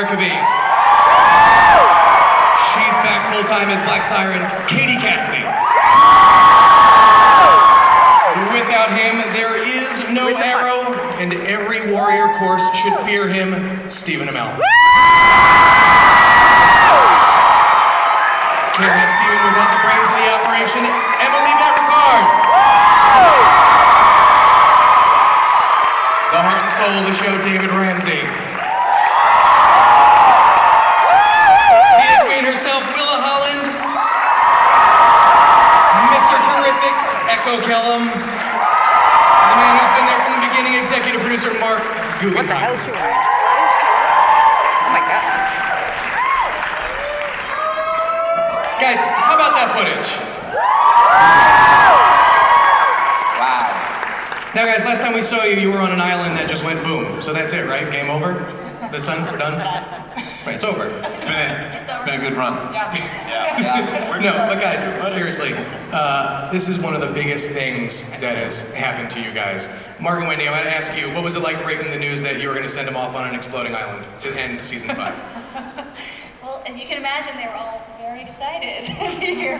She's back full-time as Black Siren, Cassidy. Without him, there is no arrow, and every warrior course should fear him, Stephen Amell. Carrying Stephen without the brains of the operation, Emily Bett Rickards. The heart and soul of the show, David Ramsey. The queen herself, Willa, Holland. Mr. Terrific, Echo Kellum. The man who's been there from the beginning, executive producer Mark Guggenheim. What the hell is she wearing? Oh my god. Guys, how about that footage? Wow. Now guys, last time we saw you, you were on an island that just went boom. So that's it, right? Game over? That's done? We're done? Right, it's over. It's been a good run. Yeah. No, but guys, seriously, this is one of the biggest things that has happened to you guys. Mark and Wendy, I'm gonna ask you, what was it like breaking the news that you were gonna send them off on an exploding island to end season 5? Well, as you can imagine, they were all very excited to hear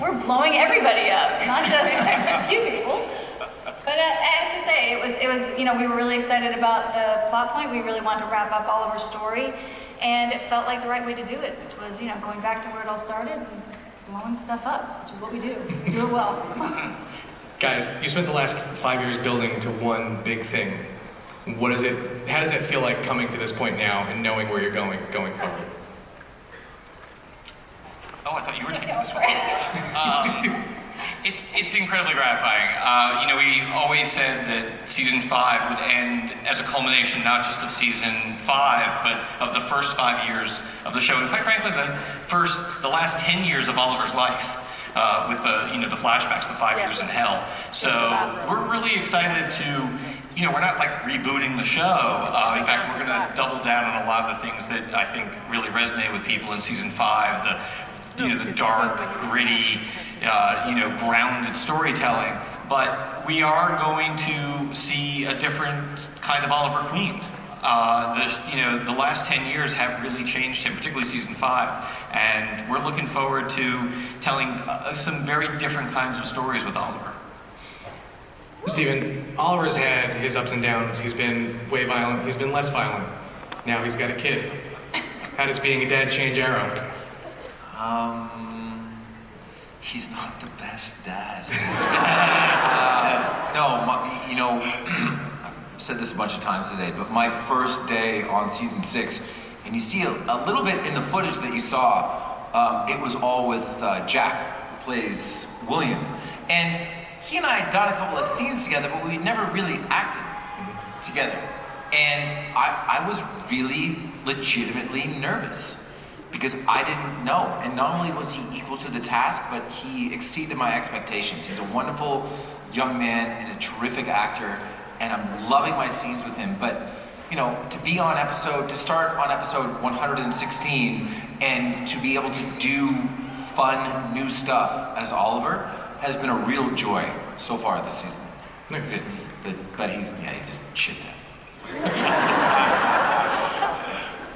we're blowing everybody up, not just a few people. But I have to say, it was, we were really excited about the plot point. We really wanted to wrap up Oliver's story, and it felt like the right way to do it, which was, going back to where it all started and blowing stuff up, which is what we do. Do it well. Guys, you spent the last 5 years building to one big thing. How does it feel like coming to this point now and knowing where you're going forward? Oh, I thought you were taking this one. It's incredibly gratifying. We always said that season 5 would end as a culmination not just of season 5, but of the first 5 years of the show, and quite frankly, the last 10 years of Oliver's life, with the flashbacks, the 5 years in hell. So we're really excited to. We're not like rebooting the show. In fact, we're going to double down on a lot of the things that I think really resonate with people in season 5. The dark, gritty, grounded storytelling. But we are going to see a different kind of Oliver Queen. The last 10 years have really changed him, particularly season 5. And we're looking forward to telling some very different kinds of stories with Oliver. Stephen, Oliver's had his ups and downs. He's been way violent. He's been less violent. Now he's got a kid. How does being a dad change Arrow? He's not the best dad. I've said this a bunch of times today, but my first day on season 6, and you see a little bit in the footage that you saw, it was all with Jack, who plays William. And he and I had done a couple of scenes together, but we never really acted together. And I was really legitimately nervous because I didn't know. And not only was he equal to the task, but he exceeded my expectations. He's a wonderful young man and a terrific actor, and I'm loving my scenes with him. But, to start on episode 116 and to be able to do fun, new stuff as Oliver has been a real joy so far this season. Nice. But he's a shit dad.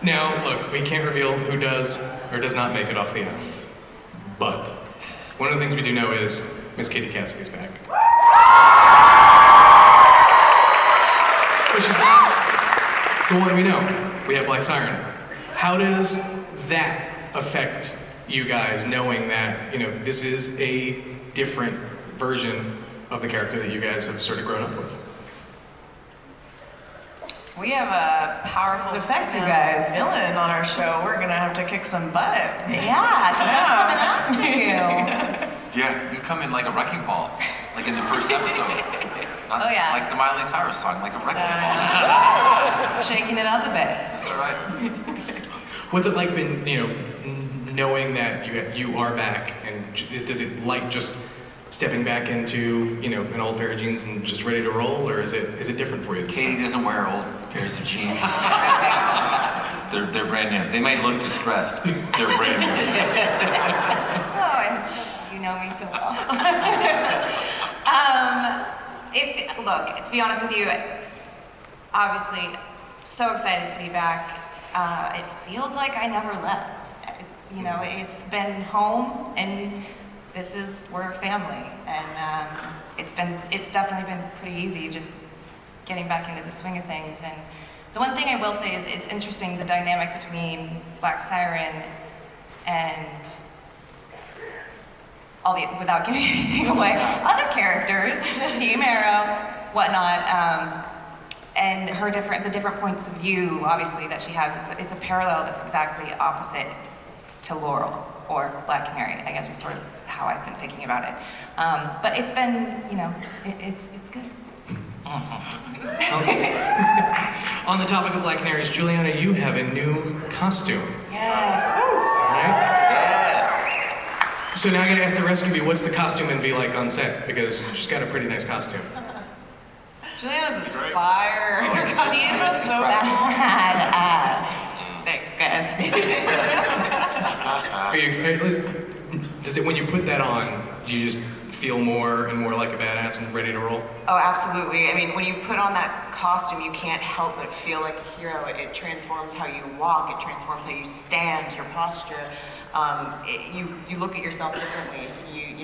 Now, look, we can't reveal who does or does not make it off the island. But one of the things we do know is Miss Cassidy is back. But she's not the one we know. We have Black Siren. How does that affect you guys, knowing that, this is a different version of the character that you guys have sort of grown up with? We have a powerful villain on our show. We're gonna have to kick some butt. Yeah, coming after you. Yeah, you come in like a wrecking ball, like in the first episode. Oh yeah. Like the Miley Cyrus song, like a wrecking ball. Shaking it up a bit. That's right. What's it like knowing that you are back, and does it like just stepping back into an old pair of jeans and just ready to roll, or is it different for you? Katie doesn't wear old pairs of jeans. They're brand new. They might look distressed. They're brand new. You know me so well. Look, to be honest with you, obviously so excited to be back. it feels like I never left. You know, it's been home, and we're a family, and it's definitely been pretty easy just getting back into the swing of things. And the one thing I will say is it's interesting, the dynamic between Black Siren and without giving anything away, other characters, Team Arrow, whatnot, and the different points of view, obviously, that she has. It's a parallel that's exactly opposite to Laurel, or Black Canary, I guess is sort of how I've been thinking about it. But it's been, it's good. On the topic of Black Canaries, Juliana, you have a new costume. Yes. Right? So now I gotta ask the rest of you, what's the costume and be like on set? Because she's got a pretty nice costume. Juliana's is fire. She looks so badass. Thanks, guys. Are you excited? Does it, when you put that on, do you just feel more and more like a badass and ready to roll? Oh, absolutely. I mean, when you put on that costume, you can't help but feel like a hero. It transforms how you walk. It transforms how you stand, your posture. You look at yourself differently.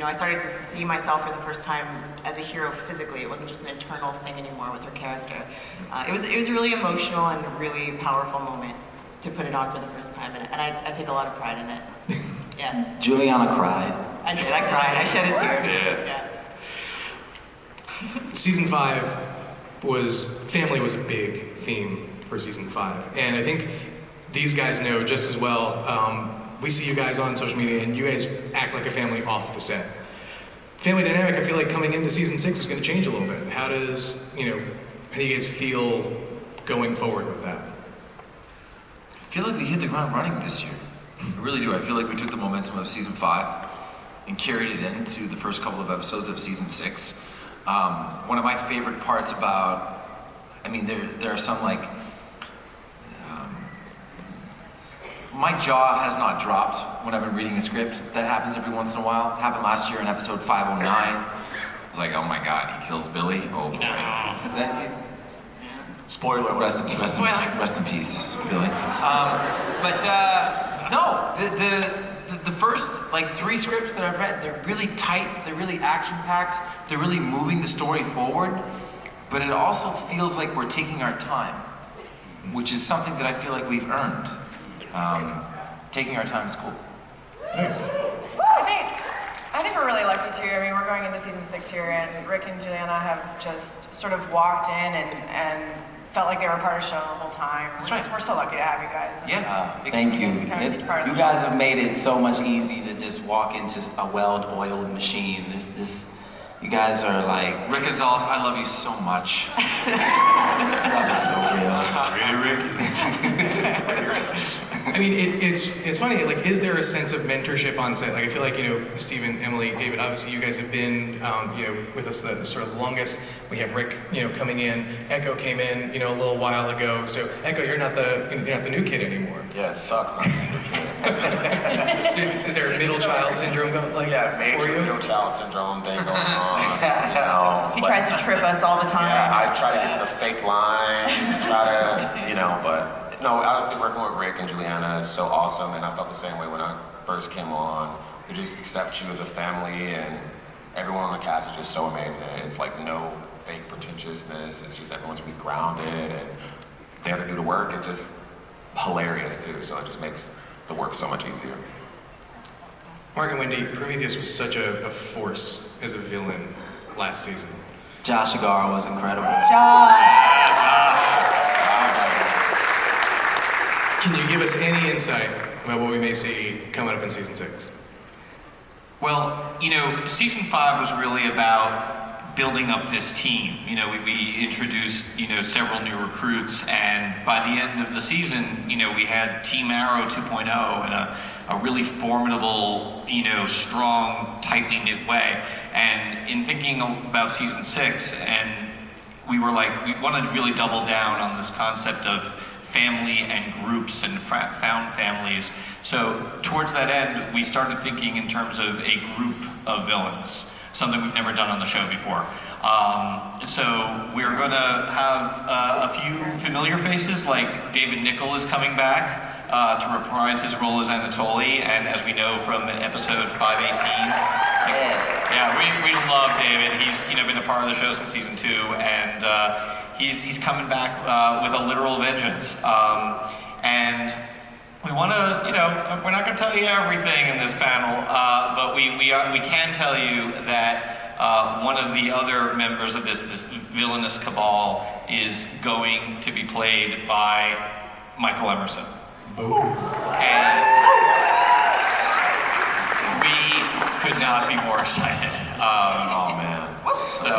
I started to see myself for the first time as a hero physically. It wasn't just an internal thing anymore with her character. It was a really emotional and really powerful moment to put it on for the first time, and I take a lot of pride in it. Yeah. Juliana cried. I did. I cried. I shed a tear. Yeah. Season 5 family was a big theme for season 5, and I think these guys know just as well. We see you guys on social media, and you guys act like a family off the set. Family dynamic, I feel like coming into season 6 is going to change a little bit. How do you guys feel going forward with that? I feel like we hit the ground running this year. I really do. I feel like we took the momentum of season 5 and carried it into the first couple of episodes of season 6. One of my favorite parts about, there are some my jaw has not dropped when I've been reading a script. That happens every once in a while. It happened last year in episode 509. I was like, oh my God, he kills Billy? Oh boy. Spoiler. Rest in peace, Billy. No, the first 3 scripts that I've read, they're really tight, they're really action-packed, they're really moving the story forward, but it also feels like we're taking our time, which is something that I feel like we've earned. Taking our time is cool. Nice. I think we're really lucky too. I mean, we're going into season 6 here, and Rick and Juliana have just sort of walked in and felt like they were part of the show the whole time. We're so lucky to have you guys. Thank you. You guys show. have made it so much easy to just walk into a well-oiled machine. You guys are like Rickards, I love you so much. love is so real. I mean, it's funny. Is there a sense of mentorship on set? I feel like Stephen, Emily, David. Obviously, you guys have been with us the sort of longest. We have Rick, coming in. Echo came in, a little while ago. So Echo, you're not the new kid anymore. Yeah, it sucks not being a new kid. Is there a middle child syndrome major middle child syndrome thing going on. He tries to trip us all the time. Yeah, I try to get the fake lines, but no, honestly, working with Rick and Juliana is so awesome, and I felt the same way when I first came on. We just accept you as a family, and everyone on the cast is just so amazing. It's no fake pretentiousness. It's just everyone's really grounded and there to do the work. It's just hilarious too, so it just makes the work so much easier. Mark and Wendy, Prometheus was such a force as a villain last season. Josh Agar was incredible. Can you give us any insight about what we may see coming up in season 6? Well, season 5 was really about building up this team. We introduced, several new recruits, and by the end of the season, we had Team Arrow 2.0 in a really formidable, strong, tightly knit way. And in thinking about season 6, and we were we wanted to really double down on this concept of family and groups and found families. So towards that end, we started thinking in terms of a group of villains. something we've never done on the show before. So we're gonna have a few familiar faces, like David Nichol is coming back to reprise his role as Anatoly, and as we know from episode 518, we love David. He's been a part of the show since season 2, and he's coming back with a literal vengeance. And we want to, we're not going to tell you everything in this panel, but we can tell you that one of the other members of this villainous cabal is going to be played by Michael Emerson. Boom. And we could not be more excited. Oh man. So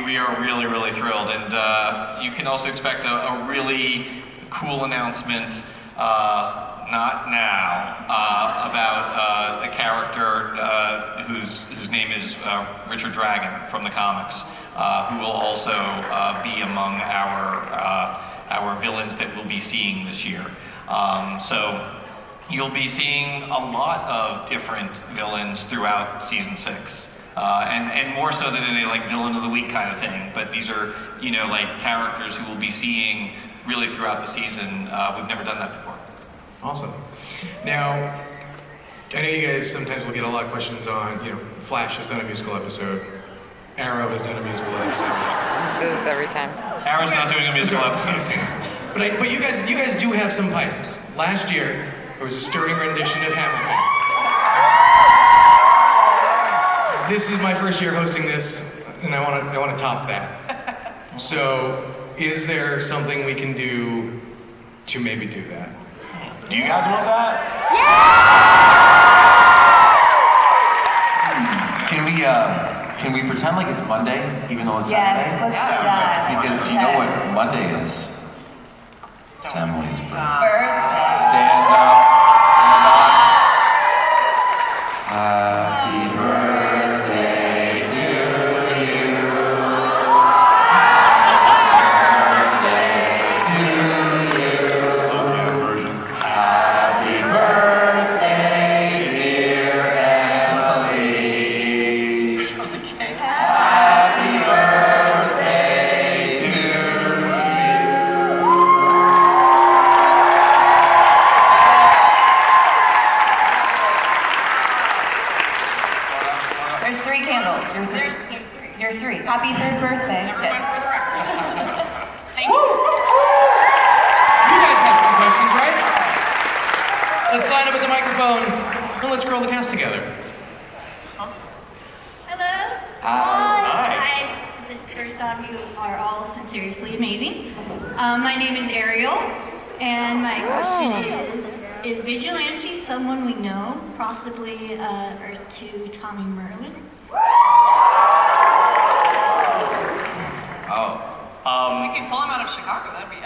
we are really, really thrilled, and you can also expect a really cool announcement, not now, about a character whose name is Richard Dragon from the comics, who will also be among our villains that we'll be seeing this year. So you'll be seeing a lot of different villains throughout season 6. And more so than a villain of the week kind of thing, but these are characters who we'll be seeing really throughout the season. We've never done that before. Awesome. Now, I know you guys sometimes will get a lot of questions on, Flash has done a musical episode, Arrow has done a musical episode. This is every time. Arrow's not doing a musical episode. But you guys do have some pipes. Last year, there was a stirring rendition of Hamilton. This is my first year hosting this, and I want to top that. So, is there something we can do to maybe do that? Do you guys want that? Can we pretend like it's Monday, even though it's Yes, Saturday? let's do that. Because do you know what Monday is? It's Emily's birthday. Birthday. Stand up. Stand up. Happy birthday to you. Happy birthday, dear Emily. Happy birthday to you. There's 3 candles. You're 3. There's 3. You're 3. Happy 3rd birthday. Everyone Yes. for the record. Thank you. You guys have some questions, right? Let's line up at the microphone and let's roll the cast together. Hello. Hi. Just first off, you are all sincerely amazing. My name is Ariel, and my question is Vigilante someone we know, possibly Earth 2 Tommy Merlin? We can pull him out of Chicago. That'd be,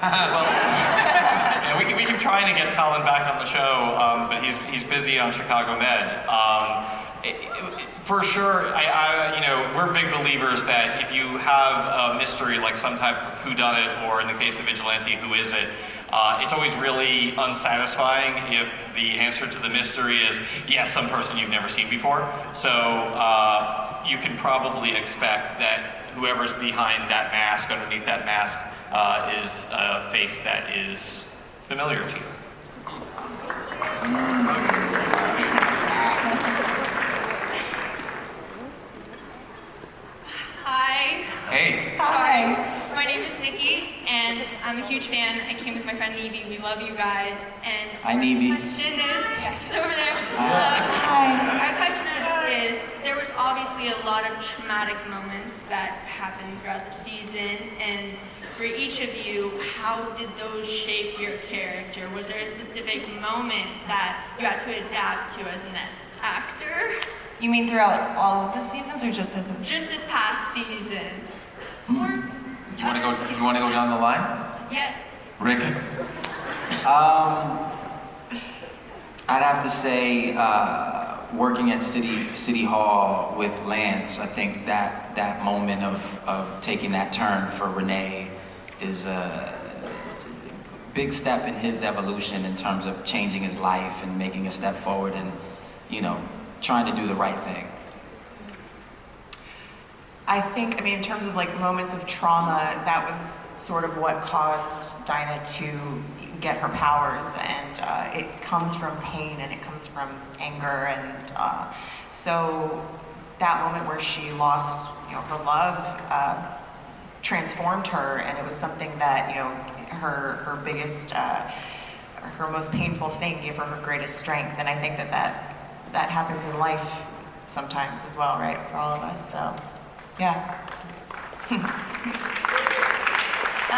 Yeah, we keep trying to get Colin back on the show, but he's busy on Chicago Med. For sure, we're big believers that if you have a mystery like some type of whodunit, or in the case of Vigilante, who is it? It's always really unsatisfying if the answer to the mystery is, yes, some person you've never seen before. So you can probably expect that whoever's behind that mask, underneath that mask, is a face that is familiar to you. Hi. Hey. Hi. My name is Nikki, and I'm a huge fan. I came with my friend Nevie. We love you guys. And Hi, Nevie. our question is, she's over there. Hi. Our question is, there was obviously a lot of traumatic moments that happened throughout the season, and for each of you, how did those shape your character? Was there a specific moment that you had to adapt to as an actor? You mean throughout all of the seasons, or just as a... Just this past season? Or You want to go down the line? yes. Rick? I'd have to say, working at City Hall with Lance, I think that moment of taking that turn for Renee is a big step in his evolution in terms of changing his life and making a step forward and, trying to do the right thing. I think, I mean, in terms of like moments of trauma, that was sort of what caused Dinah to get her powers, and it comes from pain and it comes from anger, and so that moment where she lost, her love transformed her, and it was something that, her biggest, her most painful thing gave her her greatest strength, and I think that happens in life sometimes as well, right, for all of us, so. Yeah.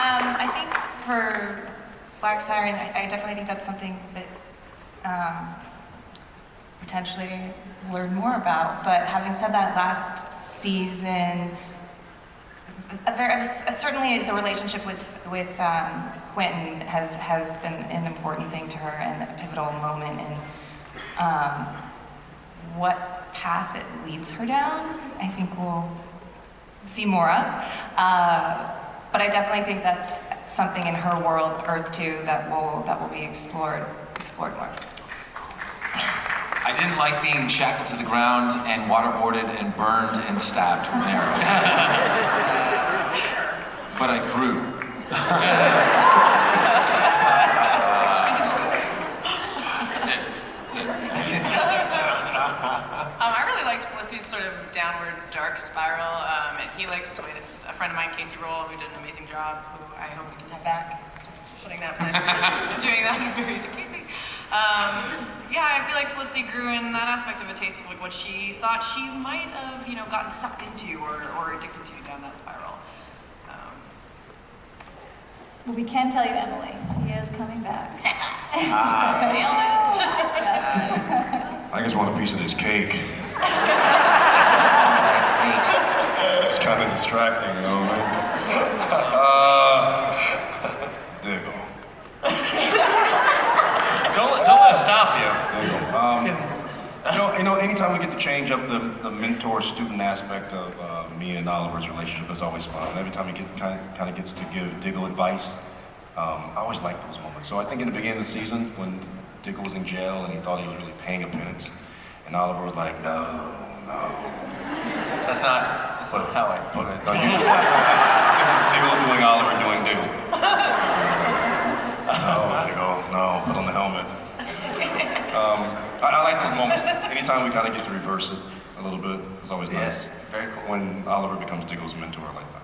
I think for Black Siren, I definitely think that's something that potentially learn more about. But having said that, last season, certainly the relationship with Quentin has been an important thing to her and a pivotal moment in what path it leads her down. I think we'll see more of. But I definitely think that's something in her world, Earth 2, that will be explored more. I didn't like being shackled to the ground and waterboarded and burned and stabbed with an arrow. But I grew. That's it. I really liked Felicity's sort of downward dark spiral at Helix with a friend of mine, Casey Roll, who did an amazing job, who I hope we can have back. Just putting that plan. I'm doing that in very easy, Casey. Yeah, I feel like Felicity grew in that aspect of a taste of like what she thought she might have, gotten sucked into or addicted to down that spiral. Well, we can tell you, Emily, he is coming back. Nailed I just want a piece of this cake. It's kind of distracting, man? Diggle. Don't let it stop you. Anytime we get to change up the mentor-student aspect of me and Oliver's relationship is always fun. Every time he kind of gets to give Diggle advice, I always like those moments. So I think in the beginning of the season, when Diggle was in jail and he thought he was really paying a penance, and Oliver was like, no. That's not how I do it. No, this is Diggle doing Oliver doing Diggle. No, Diggle, no, put on the helmet. I like those moments. Anytime we kind of get to reverse it a little bit, it's always nice. Very cool. When Oliver becomes Diggle's mentor, I like that.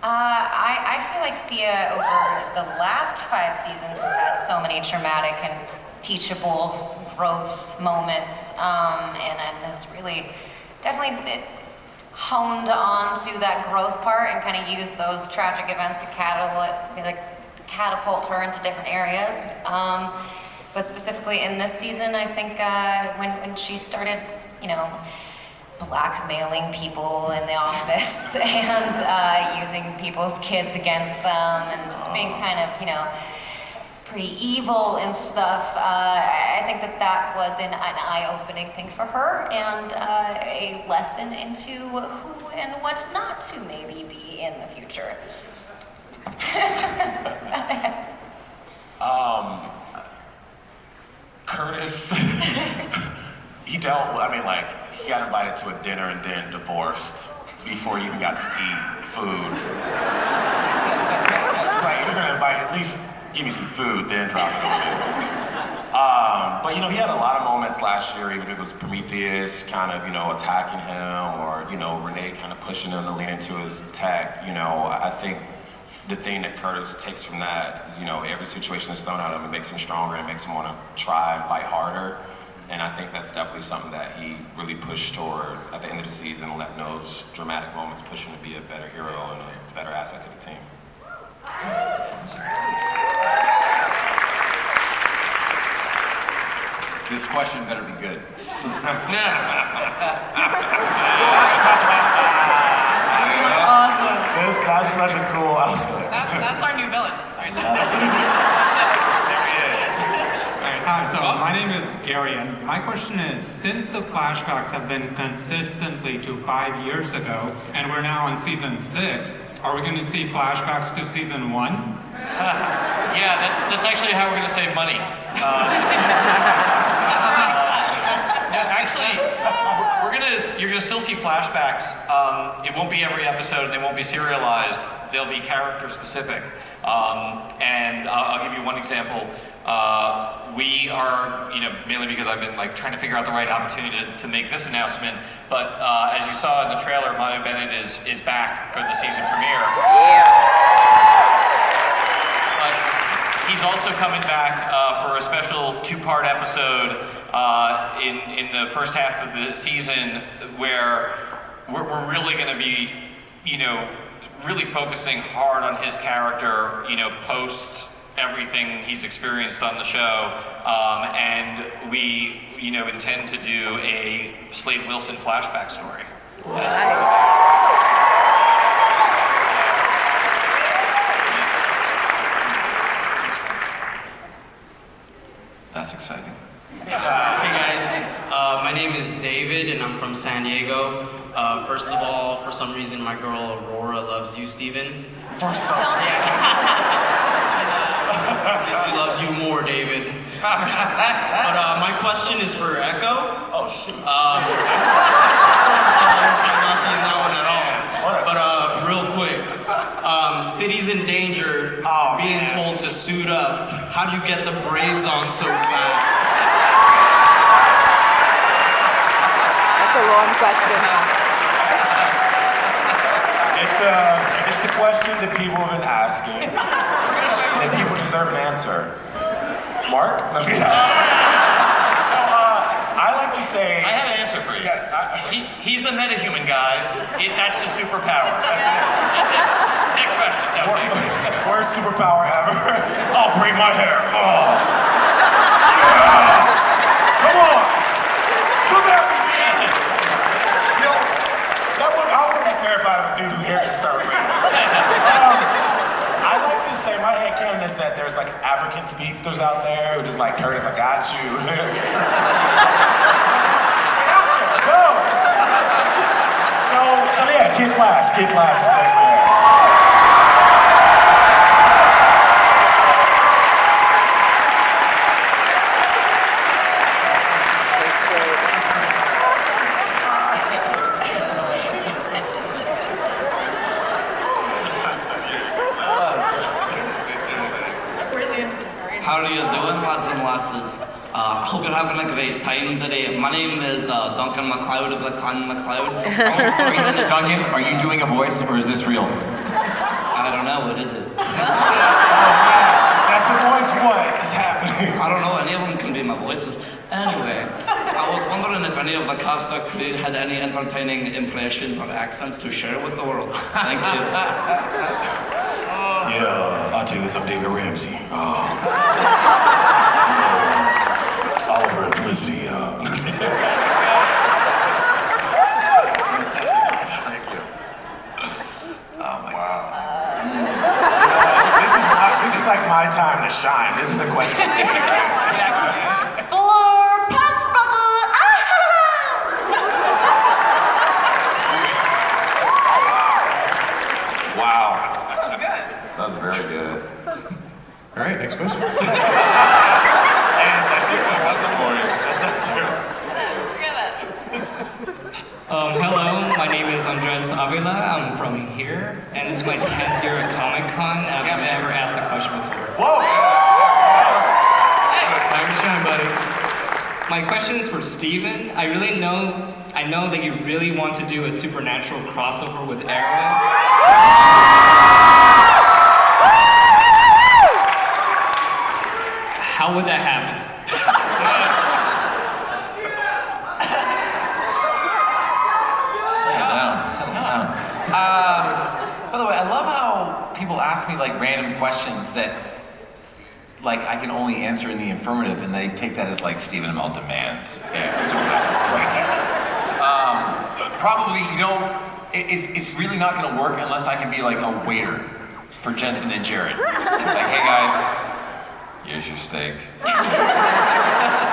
I feel like Thea over the last 5 seasons has had so many traumatic and teachable growth moments, and has really definitely honed on to that growth part and kind of used those tragic events to catapult her into different areas. But specifically in this season, I think when she started, blackmailing people in the office and using people's kids against them and just being kind of, pretty evil and stuff, I think that was an eye-opening thing for her and a lesson into who and what not to maybe be in the future. Curtis, he got invited to a dinner and then divorced before he even got to eat food. It's like, you're gonna invite, at least give me some food, then drop it on me. But he had a lot of moments last year, even if it was Prometheus kind of, attacking him, or, Renee kind of pushing him to lean into his tech. I think the thing that Curtis takes from that is, every situation that's thrown at him, it makes him stronger and makes him want to try and fight harder. And I think that's definitely something that he really pushed toward at the end of the season, letting those dramatic moments push him to be a better hero and a better asset to the team. This question better be good. Awesome. That's such a cool outfit. That's our new villain. Hi, so my name is Gary, and my question is, since the flashbacks have been consistently to 5 years ago, and we're now on season 6, are we going to see flashbacks to season 1? Yeah, that's actually how we're going to save money. Actually, You're gonna still see flashbacks. It won't be every episode, and they won't be serialized. They'll be character specific. And I'll give you one example. We are, mainly because I've been like trying to figure out the right opportunity to make this announcement. But as you saw in the trailer, Manu Bennett is back for the season premiere. He's also coming back for a special 2-part episode in the first half of the season, where we're really going to be, really focusing hard on his character, post everything he's experienced on the show, and we, intend to do a Slade Wilson flashback story. That's exciting. Hey guys, my name is David and I'm from San Diego. First of all, for some reason my girl Aurora loves you, Steven. For some She loves you more, David. But my question is for Echo. Oh shoot. I'm not seeing that one at all. But real quick, City's in danger, being told to suit up. How do you get the braids on so fast? That's a long question. It's the question that people have been asking, and that people deserve an answer. Mark? No, I like to say. I have an answer for you. Yes. He's a metahuman, guys. That's his superpower. That's it. Next question. No, Worst superpower ever. I'll braid my hair. Oh. Yeah. Come on. Come at me. I wouldn't be terrified of a dude whose hair can start braiding. I like to say, my headcanon is that there's like African speedsters out there who just like Curtis, I got you. Go. So yeah, Kid Flash is right there. How are you doing, lads and lasses? I hope you're having a great time today. My name is Duncan MacLeod of the Clan MacLeod. Duncan, are you doing a voice or is this real? I don't know, what is it? Is that the voice? What is happening? I don't know, any of them can be my voices. Anyway, I was wondering if any of the cast or crew had any entertaining impressions or accents to share with the world. Thank you. Yeah, I'll tell you this, I'm David Ramsey. Oliver and Felicity. Thank you. Oh my God. This is like my time to shine. This is a question. Blur, pants bubble, Wow. That was very good. All right, next question. And that's it. That's Hello, my name is Andres Avila. I'm from here, and this is my 10th year at Comic-Con, and I've never asked a question before. Whoa! Time to shine, buddy. My question is for Steven. I know that you really want to do a supernatural crossover with Arrow. How would that happen? Settle down. By the way, I love how people ask me like random questions that like I can only answer in the affirmative, and they take that as like Stephen Amell demands supernatural crossover. Probably, it's really not going to work unless I can be like a waiter for Jensen and Jared. Like, hey guys, here's your steak.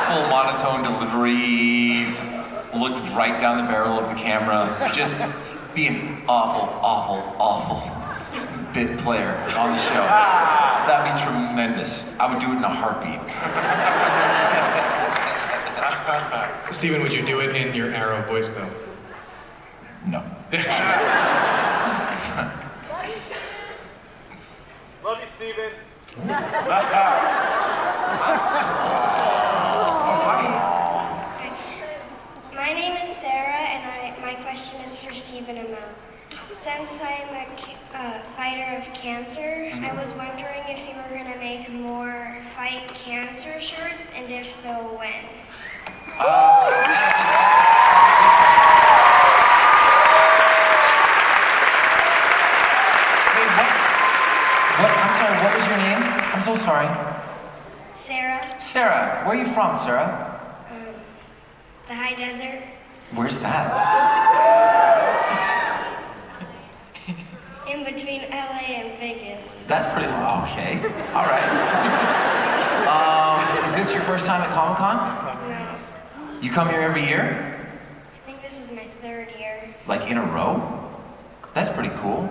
Full monotone delivery. Look right down the barrel of the camera. Just be an awful bit player on the show. That'd be tremendous. I would do it in a heartbeat. Steven, would you do it in your Arrow voice, though? No. Love you, Steven. My name is Sarah, and my question is for Stephen Amell. Since I'm a fighter of cancer, I was wondering if you were going to make more Fight Cancer shirts, and if so, when? What? I'm sorry, what was your name? I'm so sorry. Sarah, Sarah, where are you from, Sarah? the high desert. Where's that? In between LA and Vegas. That's pretty, okay. All right. Is this your first time at Comic-Con? No, You come here every year? I think this is my 3rd year. Like in a row? That's pretty cool.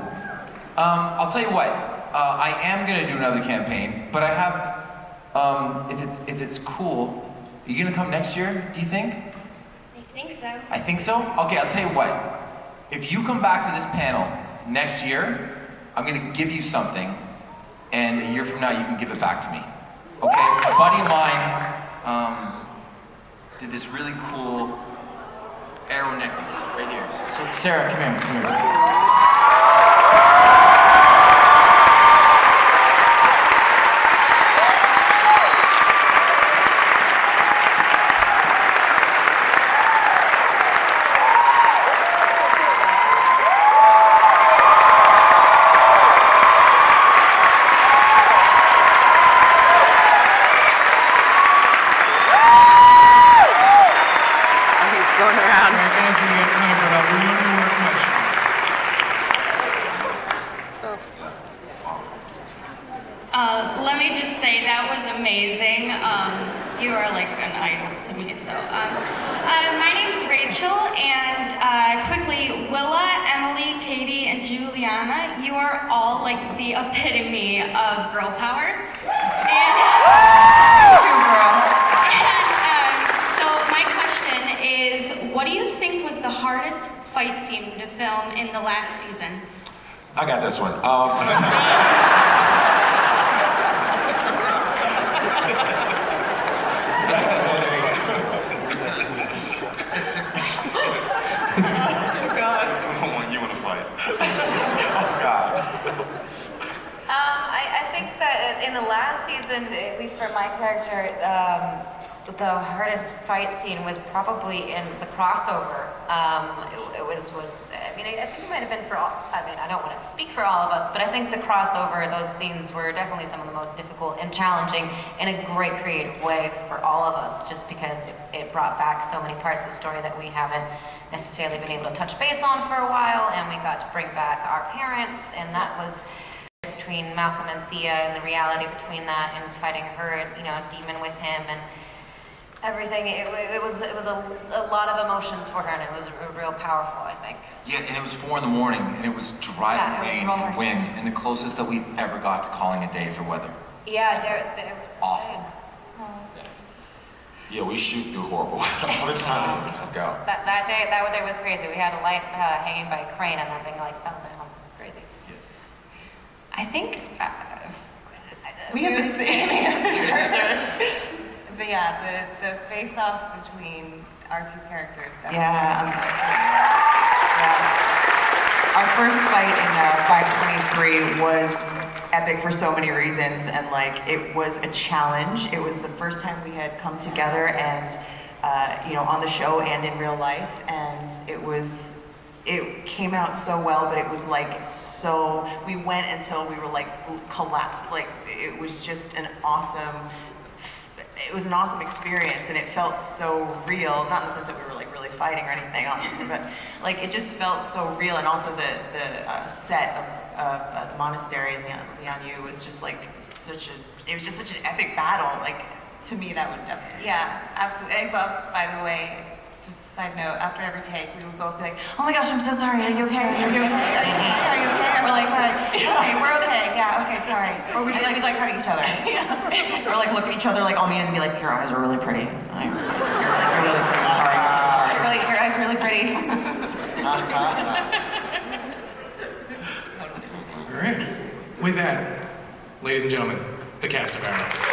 I'll tell you what, I am gonna do another campaign, but I have, if it's cool, are you gonna come next year, do you think? I think so. I think so? Okay, I'll tell you what. If you come back to this panel next year, I'm gonna give you something, and a year from now you can give it back to me. Okay? A buddy of mine did this really cool arrow necklace right here. So Sarah, come here. Going around. All right, guys, we have time for about one more question. Let me just say that was amazing. You are like an idol to me. So, my name's Rachel, and quickly, Willa, Emily, Katie, and Juliana, you are all like the epitome of girl power. And True girl. so my question is, what do you think was the hardest fight scene to film in the last season? I got this one. Oh God. You want to fight? Oh God. I think that in the last season, at least for my character, the hardest fight scene was probably in the crossover. It was I mean, I think it might have been for all, I mean, I don't want to speak for all of us, but I think the crossover, those scenes were definitely some of the most difficult and challenging in a great creative way for all of us, just because it brought back so many parts of the story that we haven't necessarily been able to touch base on for a while, and we got to bring back our parents, and that was between Malcolm and Thea, and the reality between that and fighting her, demon with him, and everything. It was a lot of emotions for her, and it was real powerful, I think. Yeah, and it was 4 a.m, and it was driving rain and wind, and the closest that we've ever got to calling a day for weather. Yeah, there was awful. Yeah, we shoot through horrible weather all the time. Let's go. That day was crazy. We had a light hanging by a crane, and that thing like fell down. It was crazy. I think we have the same answer. But yeah, the face-off between our two characters definitely. Yeah. Our first fight in 523 was epic for so many reasons, and like it was a challenge. It was the first time we had come together, and on the show and in real life, and it came out so well, but it was like we went until we were like collapsed. Like it was just an awesome experience, and it felt so real, not in the sense that we were like really fighting or anything, obviously, but like it just felt so real. And also the set of the monastery in Lianyu was just like such an epic battle. Like to me, that would definitely. Yeah, absolutely. I love, by the way, just a side note, after every take, we would both be like, oh my gosh, I'm so sorry. Are you okay? Are you okay? Are you okay? Are you okay? We're like, sorry. Okay, we're okay. Yeah, okay, sorry. Or we'd we'd like hug each other. Or like look at each other like all mean and be like, your eyes are really pretty. You're really pretty. Sorry. Your eyes are really pretty. All right. With that, ladies and gentlemen, the cast of Arrow.